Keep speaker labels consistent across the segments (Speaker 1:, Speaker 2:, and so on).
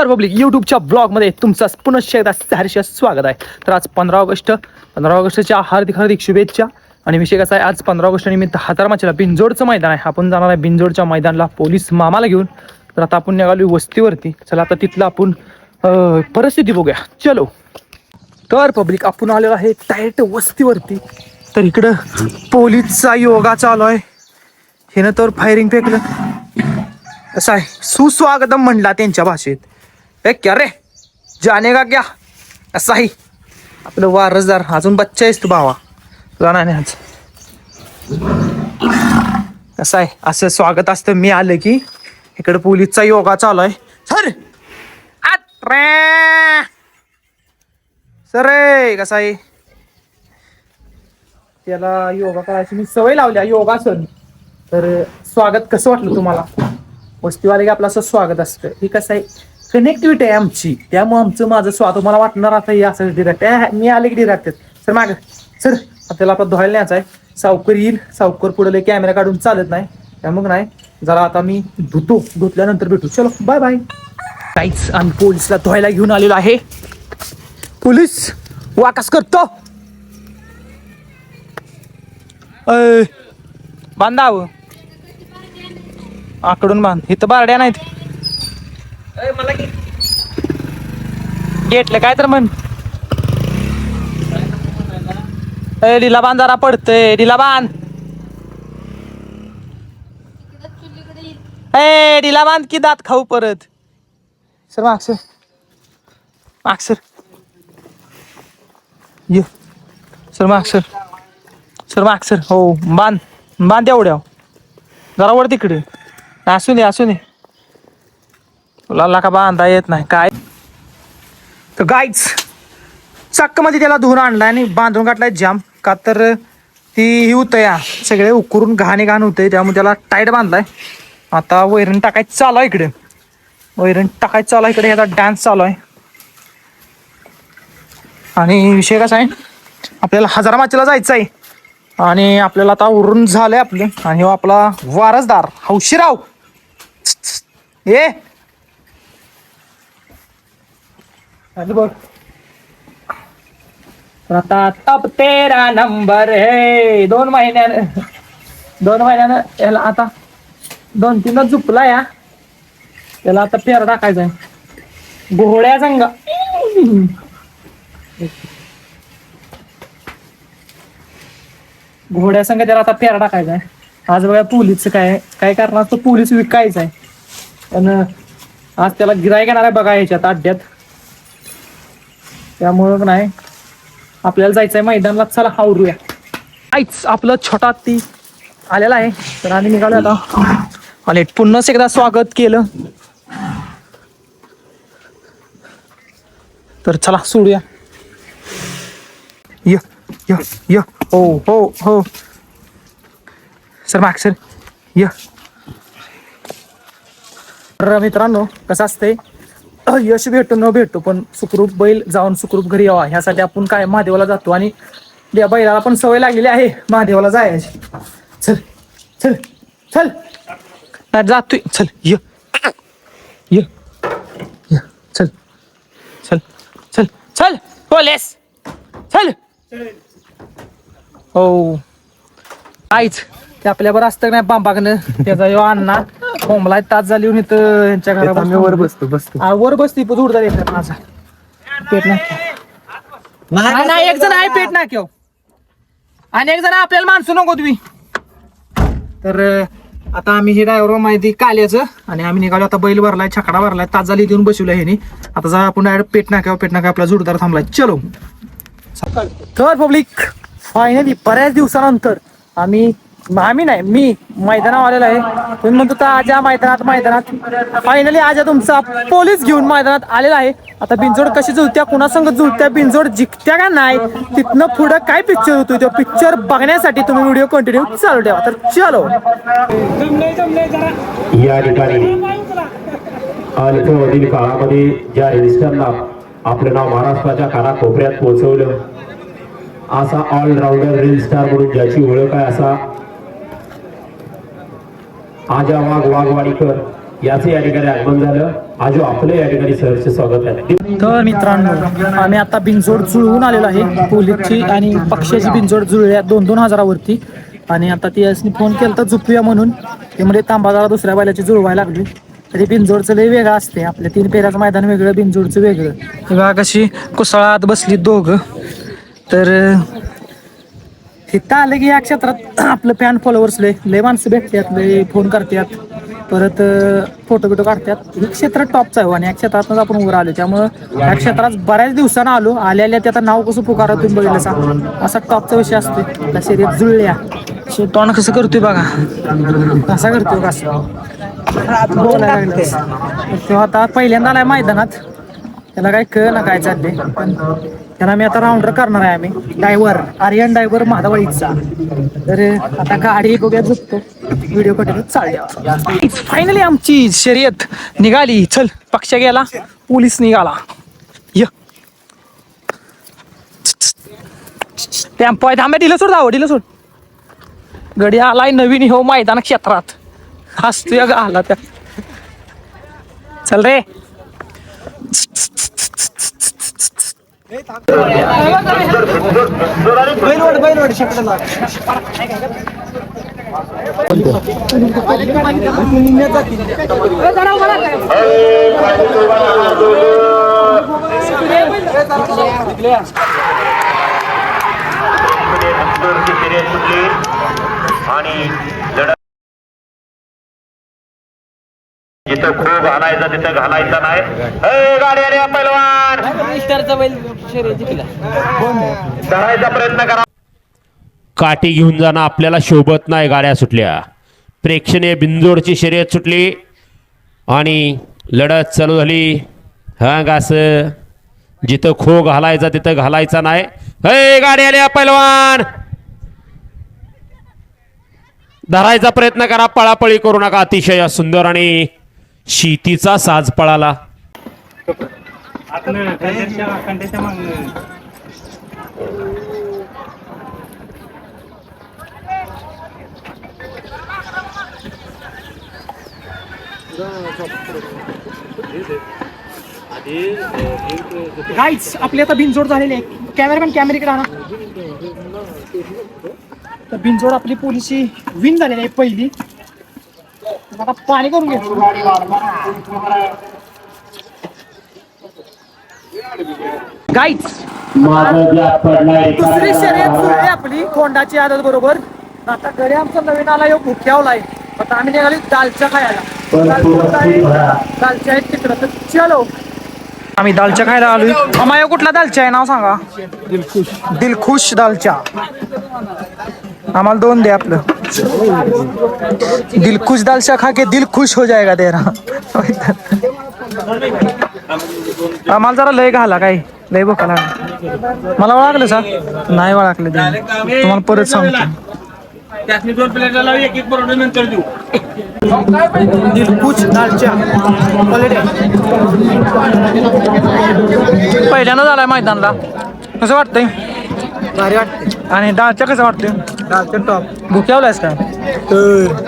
Speaker 1: नमस्कार पब्लिक यूट्यूबच्या ब्लॉगमध्ये तुमचं पुनश्च एकदा सहर्ष स्वागत आहे. तर आज 15 ऑगस्टच्या हार्दिक शुभेच्छा. आणि विषय कसा आहे, आज 15 ऑगस्ट निमित्त हातारमाचीला बिंजोडचं मैदान आहे. आपण जाणार आहे बिंजोडच्या मैदानाला पोलीस मामाला घेऊन. तर आता आपण निघालो वस्तीवरती. चला आता तिथलं आपण परिस्थिती बघूया. चलो. तर पब्लिक आपण आलेलो आहे डायरेक्ट वस्तीवरती. तर इकडं पोलीसचा योगा चालू आहे. हेनं तर फायरिंग फेकलं. असं आहे, सुस्वागतम म्हणला त्यांच्या भाषेत. ए क्या रे जाने का क्या, असं आहे आपलं वारसदार. अजून बच्चा आहेस तू भावा, तुला नाही आज. कसं आहे, असं स्वागत असतं. मी आलं की इकडे पोलीसचा योगा चालू आहे. सर सर कसा आहे, त्याला योगा करायची मी सवय लावल्या, योगासन. तर स्वागत कसं वाटलं तुम्हाला? वस्तीवाले की आपलं असं स्वागत असतं. हे कसं आहे, कनेक्टिव्हिटी आहे आमची, त्यामुळे माझं स्वागत तुम्हाला वाटणार आता हे असं डिरेक्ट. मी आले की डिरेक्ट सर माग सर आपल्याला आता धुवायला न्यायचं आहे. सावकर येईल, सावकर पुढे कॅमेरा काढून चालत नाही, त्यामुळे नाही जरा आता मी धुतल्यानंतर भेटू. चलो बाय बाय. काहीच आम्ही पोलिसला धुवायला घेऊन आलेलो आहे. पोलीस वाकस करतो. बांधाव आकडून बांध. इथं बारड्या नाहीत. मला घेतलं काय तर म्हण. ढिला बांध, जरा पडतंय. ढिला बांध, ढिला बांध की दात खाऊ परत. सर मागसर मागसर ये. सर मागसर सर मागसर. हो बांध बांध एवढ्या. जरा वर तिकडे. असू दे असू दे, तुला का बांधा येत नाही काय. तर गाईच चक्क मध्ये त्याला धुवून आणलाय आणि बांधून काढलाय जाम. का तर ती होतं या सगळे उकरून घाण होतंय, त्यामुळे त्याला टाईट बांधलाय. आता वैरण टाकायचं चालू आहे इकडे. वैरण टाकायचं चालू आहे इकडे. याचा डान्स चालू आहे. आणि विषय कसा आहे, आपल्याला हजारामाचीला जायचं आहे. आणि आपल्याला आता उरून झालंय आपलं. आणि आपला वारसदार हौशीराव ये बघ. आता तब तेरा नंबर है. 2 महिन्यानं याला आता 2-3 झुपला या. त्याला आता फेर टाकायचा आहे घोड्या संग. घोड्या संग त्याला आता फेर टाकायचा आहे. आज बघा पोलीसचं काय करणार, तो पोलीस विकायचा आहे. पण आज त्याला गिराईक येणार आहे बघा याच्यात अड्ड्यात. त्यामुळं नाही आपल्याला जायचं आहे मैदानाला. चला आवरूया. आईच आपलं छोटा ती आलेला आहे. तर आम्ही निघालो आता. आणि पुन्हाच एकदा स्वागत केलं. तर चला सोडूया. य य य हो हो हो सर माग सर य. तर मित्रांनो कसं असतंय, यश भेटो न भेटो पण सुखरूप बैल जाऊन सुखरूप घरी यावा ह्यासाठी आपण काय महादेवाला जातो. आणि त्या बैलाला पण सवय लागलेली आहे महादेवाला जायची. चल चल चल जातोय. चल य य य चल चल चल चल पोलीस चल. हो आईच ते आपल्यावर असतं नाही बांबागनं. त्याचा यो अण्णा कोंबला तास झाली येऊन इथं यांच्या घरावर वर बसतो वर बसती जोरदार येतात. माझा पेट नाही एक जण आहे पेट ना केव, आणि एक जण आपल्याला माणसं नको तुम्ही. तर आता आम्ही हे ड्रायव्हर माहिती काल्याचं. आणि आम्ही निघालो आता. बैल भरलाय, छकडा भरलाय, तास झाली देऊन बसवलं ह्यानी. आता जा आपण डायरेक्ट पेट नाक्यावर आपला जोरदार थांबलाय. चलो. तर पब्लिक फायनली बऱ्याच दिवसानंतर मी मैदानावर आलेला आहे. तुम्ही म्हणतो तर आज या मैदानात फायनली आज तुमचा पोलीस घेऊन मैदानात आलेला आहे. आता बिंजोड कशी जुळत्या, कुणासंग जुळत्या, बिंजोड जिंकत्या का नाही, तिथनं पुढं काय पिक्चर होतो तो पिक्चर बघण्यासाठी तुम्ही व्हिडिओ कंटिन्यू चालू ठेवा. तर चलो.
Speaker 2: या ठिकाणी अल्पवधील काळामध्ये ज्या रजिस्टरला आपलं नाव महाराष्ट्राच्या कानाकोपऱ्यात पोहोचवलं, असा ऑलराऊंडर रील स्टार म्हणून ज्याची ओळख आहे असा आजा वाघवाडीकर याचे या ठिकाणी आगमन झालं. आजो आपलं या ठिकाणी सहर्ष स्वागत आहे.
Speaker 1: तर मित्रांनो, आम्ही आता बिनजोड जुळवून आलेलो आहे. पोलीसची आणि पक्षाची बिनजोड जुळल्या 2-2 हजारावरती. आणि आता ती यासनी फोन केला तर झुपूया म्हणून. ते म्हणजे तांबादाला दुसऱ्या बैलाची जुळवायला लागली. तरी बिनजोडचं लय वेगळं असते. आपल्या 3 फेऱ्याचं मैदान वेगळं, बिनजोडचं वेगळं. तेव्हा कशी कुसळात बसली दोघं. तर इथं आलं की या क्षेत्रात आपलं फॅन फॉलोअर्स लय माणसं भेटतात, लय फोन करतात, परत फोटो बिटो काढतात. हे क्षेत्र टॉपचं आहे आणि या क्षेत्रातच आपण उभं आलो. त्यामुळं या क्षेत्रात बऱ्याच दिवसानं आलो. आल्या त्याचं नाव कसं पुकारा तुम्ही बघितलं सांग, असा टॉपचा विषय असतो. त्या शर्यत जुळल्या तोंड कसं करतोय बघा, कसा करतोय कसं बोलायला लागलं. तेव्हा आता पहिल्यांदा आलाय मैदानात, त्याला काय कळ ना काय चालले. पण त्याला मी आता राऊंडर करणार आहे. आम्ही ड्रायव्हर आर्यन ड्रायव्हर महादवाईचा. तर आता गाडी बघूया झुकतो, व्हिडिओ कंटिन्यू चालल्या. फायनली आमची शर्यत निघाली. चल, पक्ष गेला, पोलीस निघाला. य टेम्पो आहे, थांबे, दिलं सोड, दिलं सोड. गडी आलाय नवीन हो मैदान क्षेत्रात, हसतोय आला त्या. चल रे.
Speaker 2: आणि जिथं खूप घालायचा तिथं घालायचा नाही. गाडी आली पैलवान, धरायचा प्रयत्न करा. काठी घेऊन जाणं आपल्याला शोभत नाही. गाड्या सुटल्या, प्रेक्षणीय बिनजोडची शर्यत सुटली आणि लढत चालू झाली. हा गास जिथं खो घालायचा तिथं घालायचा नाही. गाडी आली पैलवान, धरायचा प्रयत्न करा, पळापळी करू नका. अतिशय सुंदर आणि शेतीचा साज पळाला.
Speaker 1: गाईच आपली आता बिनजोड झालेली आहे. कॅमेरामॅन कॅमेरेकडे आणा. तर बिनजोड आपली पोलिसी विन झालेली आहे पहिली. आता पाणी करून घे. गाईच दुसरी शर्यत सुरली आपली कोंडाची आदत बरोबर. आता घरी आमचा नवीन आला यो भुक्यावलाय. आता आम्ही निघाली दालच्या खायला. दालच्या आहेत तिकडं, तर चलो. आम्ही दालच्या खायला आलोय. अमायो कुठला दालच्या आहे नाव सांगा. दिलखुश दालच्या. आम्हाला 2 दे आपलं. दिलखुश दालचा खा के दिल खुश हो जाएगा तेरा. आम्हाला जरा लय घाला, काय लय भुका लागला. मला ओळखलं सा नाही ओळखलं तुम्हाला परत सांगतो. दिलखुश दालच्या पहिल्यांदा झालाय मैदानला. कसं वाटतंय? भारी वाटतंय. आणि दालच्या कसं वाटतंय? दालच्या टॉप. भुक्यावलायस का?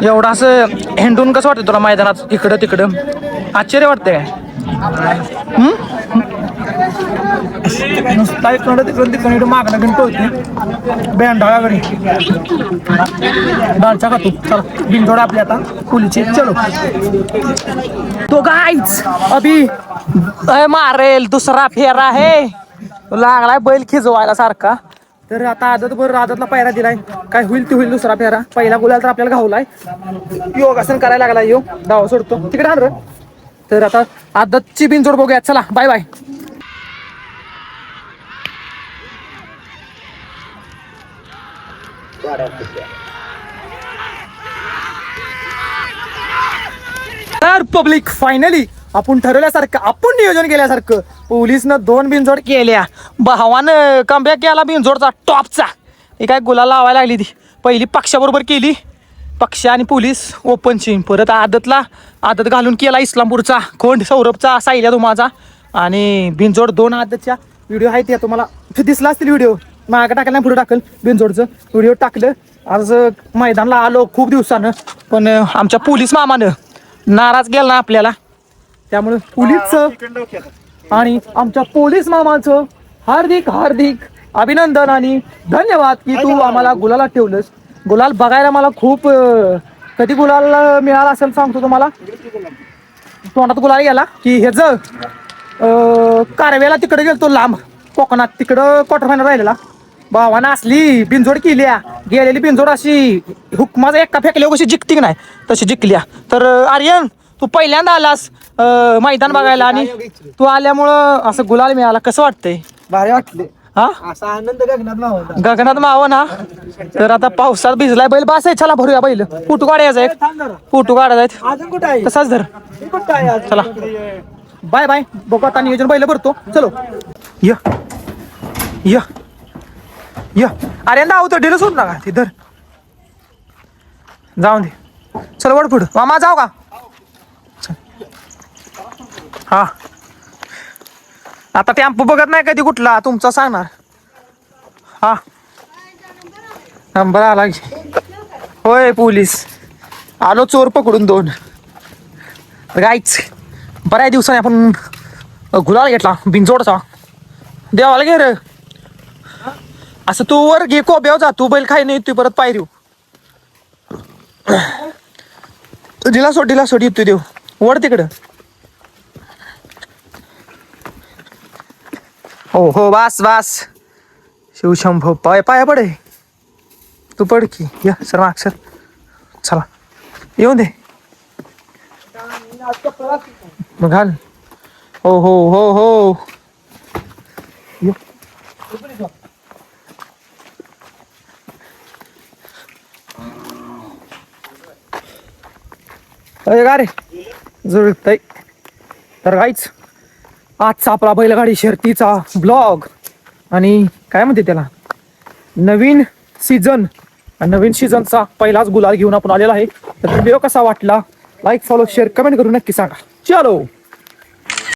Speaker 1: एवढं असं हेंडून कसं वाटतं तुला मैदानात इकडं तिकडं? आश्चर्य वाटतंय काय? नुसता इकडं तिकडून तिकडून मागणं घेऊन होती बेंडाळाकडे. दालच्या खातो. चला, बिनजोड आपली आता पुलीची. चलो. तो गाईच अभि मारेल दुसरा फेरा आहे. लागलाय बैल खिजवायला सारखा. तर आता आदतला पायरा दिलाय. काय होईल ते होईल. दुसरा फेरा, पहिला गुलाल तर आपल्याला घावलाय. योगासन करायला लागलाय. यो डावा सोडतो तिकडे आण. तर आता आदतची बिनजोड बघूया. चला, बाय बाय. तर पब्लिक फायनली आपण ठरवल्यासारखं, आपण नियोजन केल्यासारखं पोलिसनं 2 बिनजोड केल्या. भावानं कमबॅक केला बिनजोडचा टॉपचा. ही काय गुलाल लावायला लागली ती. पहिली पक्षाबरोबर केली, पक्ष आणि पोलीस ओपनची. परत आदत घालून केला इस्लामपूरचा खोंड, सौरभचा, सायल्या तुमाचा. आणि बिनजोड 2 आदतच्या व्हिडिओ आहेत. त्या तुम्हाला दिसला असतील व्हिडिओ. मागं टाकलं नाही, पुढे टाकल बिनजोडचं व्हिडिओ टाकलं. आज मैदानला आलो खूप दिवसानं, पण आमच्या पोलीस मामानं नाराज केला ना आपल्याला, त्यामुळे पोलीसचं आणि आमच्या पोलीस मामाचं हार्दिक हार्दिक अभिनंदन आणि धन्यवाद की तू आम्हाला गुलाला ठेवलंस. गुलाल बघायला मला खूप कधी गुलाल मिळाला असेल सांगतो तुम्हाला. तोंडात गुलाल गेला की ह्याच कारवेला तिकडे गेलतो लांब कोकणात, तिकडं क्वार्टर फायनल राहिलेला. भावानं असली बिनजोड केली, गेलेली बिनजोड अशी हुकमाचा एक्का फेकल्या कशी जिंकती की नाही तशी जिंकल्या. तर आर्यन तू पहिल्यांदा आलास मैदान बघायला आणि तू आल्यामुळं असं गुलाल मिळाला, कसं वाटतंय?
Speaker 3: भारी वाटले.
Speaker 1: हा
Speaker 3: असा आनंद गगनात मावला.
Speaker 1: गगनात माव ना. तर आता पावसात भिजलाय बैल, बास आहे, चला भरूया बैल. फोटो काढायचा आहे, फोटो काढायचा
Speaker 3: अजून कुठं आहे?
Speaker 1: तसाच धर.
Speaker 3: कुठं आहे अजून?
Speaker 1: चला बाय बाय, बघू आता नियोजन बैल भरतो. चलो या या या. अरे ना तर ढिलच होत ना का, ते धर जाऊन दे. चल वड पुढं मामा, जाऊ का? हा आता टेम्पो बघत नाही कधी कुठला तुमचा सांगणार. हा नंबर आला की. होय पोलीस आलो, चोर पकडून 2. गाईच बऱ्याच दिवसाने आपण गुलाल घेतला बिनजोडचा. देवाला घे रे असं, तू वर घे कोब्यावर जा, तू बैल खाई नाही तू परत पायरीव. दिला सोड येतोय देव वर तिकडं. हो हो बास बास, शिवशंभो पाय पाया पडे, तू पड की. या सर माग सर, चला येऊन दे मग घाल. हो हो हो हो ये. अरे का रे जुळतय. तर काहीच आजचा आपला बैलगाडी शर्तीचा ब्लॉग आणि काय म्हणते त्याला नवीन सीझन, नवीन सीझनचा पहिलाच गुलाल घेऊन आपण आलेला आहे. तर व्हिडिओ कसा वाटला, लाईक फॉलो शेअर कमेंट करून नक्की सांगा. चलो.